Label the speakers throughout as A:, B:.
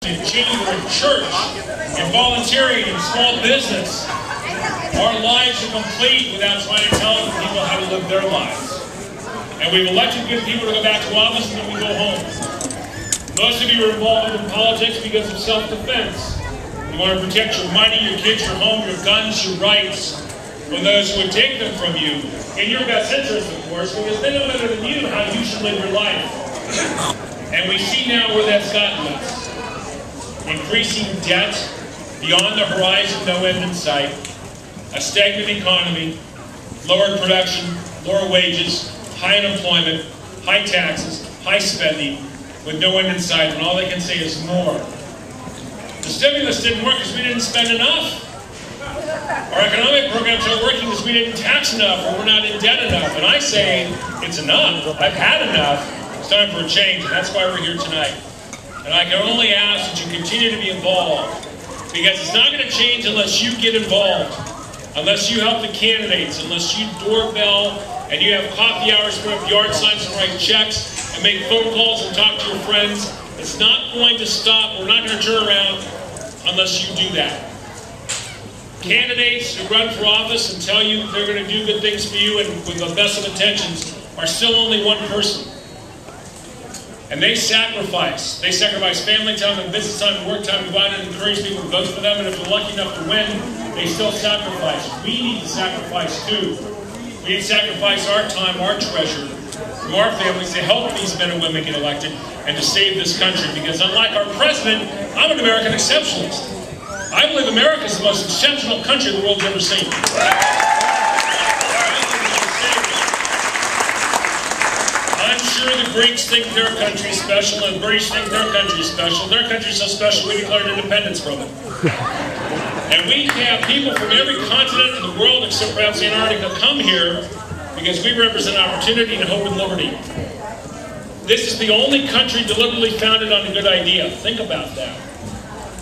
A: in chamber, in church, in volunteering, in small business. Our lives are complete without trying to tell people how to live their lives. And we've elected good people to go back to office and then we go home. Most of you are involved in politics because of self-defense. You want to protect your money, your kids, your home, your guns, your rights from those who would take them from you. In your best interest, of course, because they know better than you how you should live your life. And we see now where that's gotten us. Increasing debt beyond the horizon, no end in sight. A stagnant economy, lower production, lower wages, high unemployment, high taxes, high spending, with no end in sight, and all they can say is more. The stimulus didn't work because we didn't spend enough. Our economic programs aren't working because we didn't tax enough or we're not in debt enough. And I say, it's enough. I've had enough. It's time for a change, and that's why we're here tonight. And I can only ask that you continue to be involved, because it's not going to change unless you get involved, unless you help the candidates, unless you doorbell and you have coffee hours, put up yard signs and write checks and make phone calls and talk to your friends. It's not going to stop. We're not going to turn around unless you do that. Candidates who run for office and tell you they're going to do good things for you and with the best of intentions are still only one person. And they sacrifice. They sacrifice family time and business time and work time to go out and encourage people to vote for them. And if they're lucky enough to win, they still sacrifice. We need to sacrifice too. We need to sacrifice our time, our treasure, from our families to help these men and women get elected and to save this country. Because unlike our president, I'm an American exceptionalist. I believe America is the most exceptional country the world's ever seen. I'm sure the Greeks think their country is special and the British think their country is special. Their country is so special we declared independence from it. And we have people from every continent in the world except perhaps Antarctica come here because we represent opportunity and hope and liberty. This is the only country deliberately founded on a good idea. Think about that.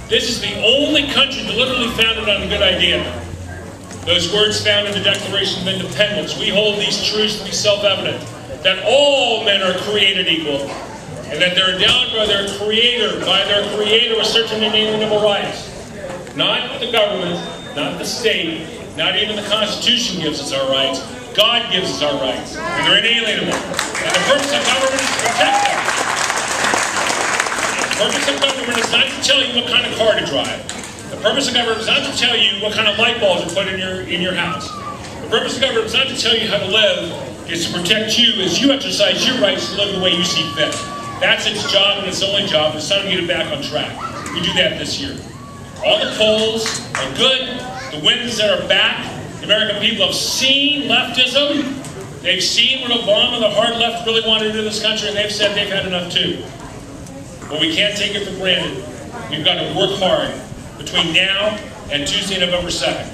A: This is the only country deliberately founded on a good idea. Those words found in the Declaration of Independence. We hold these truths to be self-evident, that all men are created equal, and that they're endowed by their Creator with certain inalienable rights. Not the government, not the state, not even the Constitution gives us our rights. God gives us our rights, and they're inalienable. And the purpose of government is to protect them. The purpose of government is not to tell you what kind of car to drive. The purpose of government is not to tell you what kind of light bulb to put in your house. The purpose of government is not to tell you how to live. It's to protect you as you exercise your rights to live the way you see fit. That's its job and its only job. It's time to get it back on track. We do that this year. All the polls are good. The winds that are back. The American people have seen leftism. They've seen what Obama, the hard left, really wanted to do in this country, and they've said they've had enough too. But we can't take it for granted. We've got to work hard between now and Tuesday, November 2nd.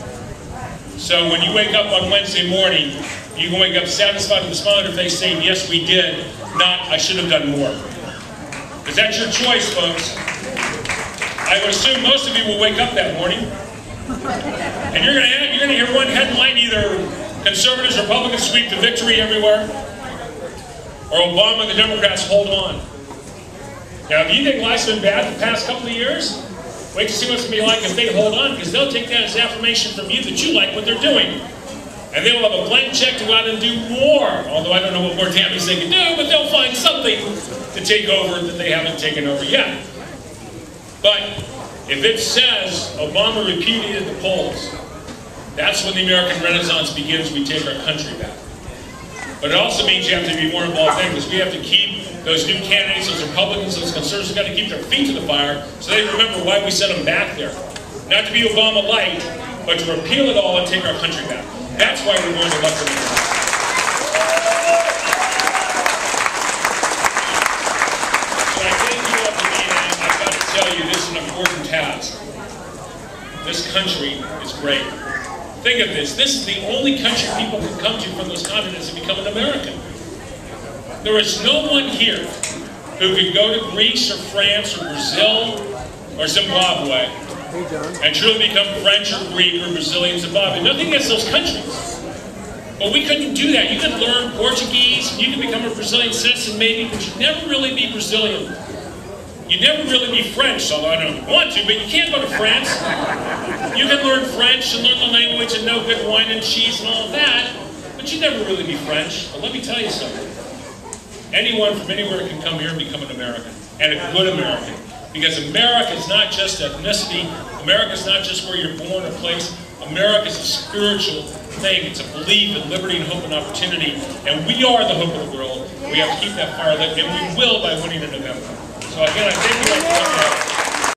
A: So when you wake up on Wednesday morning, you can wake up satisfied with a smile on your face saying, yes, we did, not, I should have done more. Because that's your choice, folks. I would assume most of you will wake up that morning, and you're going to hear one headline, either conservatives, Republicans sweep to victory everywhere, or Obama and the Democrats hold on. Now, if you think life's been bad the past couple of years, wait to see what it's going to be like if they hold on, because they'll take that as affirmation from you that you like what they're doing. And they will have a blank check to go out and do more. Although I don't know what more damage they can do, but they'll find something to take over that they haven't taken over yet. But if it says Obama repudiated the polls, that's when the American Renaissance begins. We take our country back. But it also means you have to be more involved in, because we have to keep those new candidates, those Republicans, those conservatives, have got to keep their feet to the fire so they remember why we sent them back there. Not to be Obama light, but to repeal it all and take our country back. That's why we're going to elect them. So I thank you all for being in. I've got to tell you, this is an important task. This country is great. Think of this. This is the only country people can come to from those continents and become an American. There is no one here who could go to Greece or France or Brazil or Zimbabwe and truly become French or Greek or Brazilian Zimbabwe. Nothing against those countries. But we couldn't do that. You could learn Portuguese, you could become a Brazilian citizen maybe, but you'd never really be Brazilian. You'd never really be French, although I don't want to, but you can't go to France. You can learn French and learn the language and know good wine and cheese and all of that, but you'd never really be French. But let me tell you something. Anyone from anywhere can come here and become an American, and a good American. Because America is not just ethnicity, America is not just where you're born or placed. America is a spiritual thing. It's a belief in liberty and hope and opportunity. And we are the hope of the world. We have to keep that fire lit, and we will by winning in November. So again, I thank you.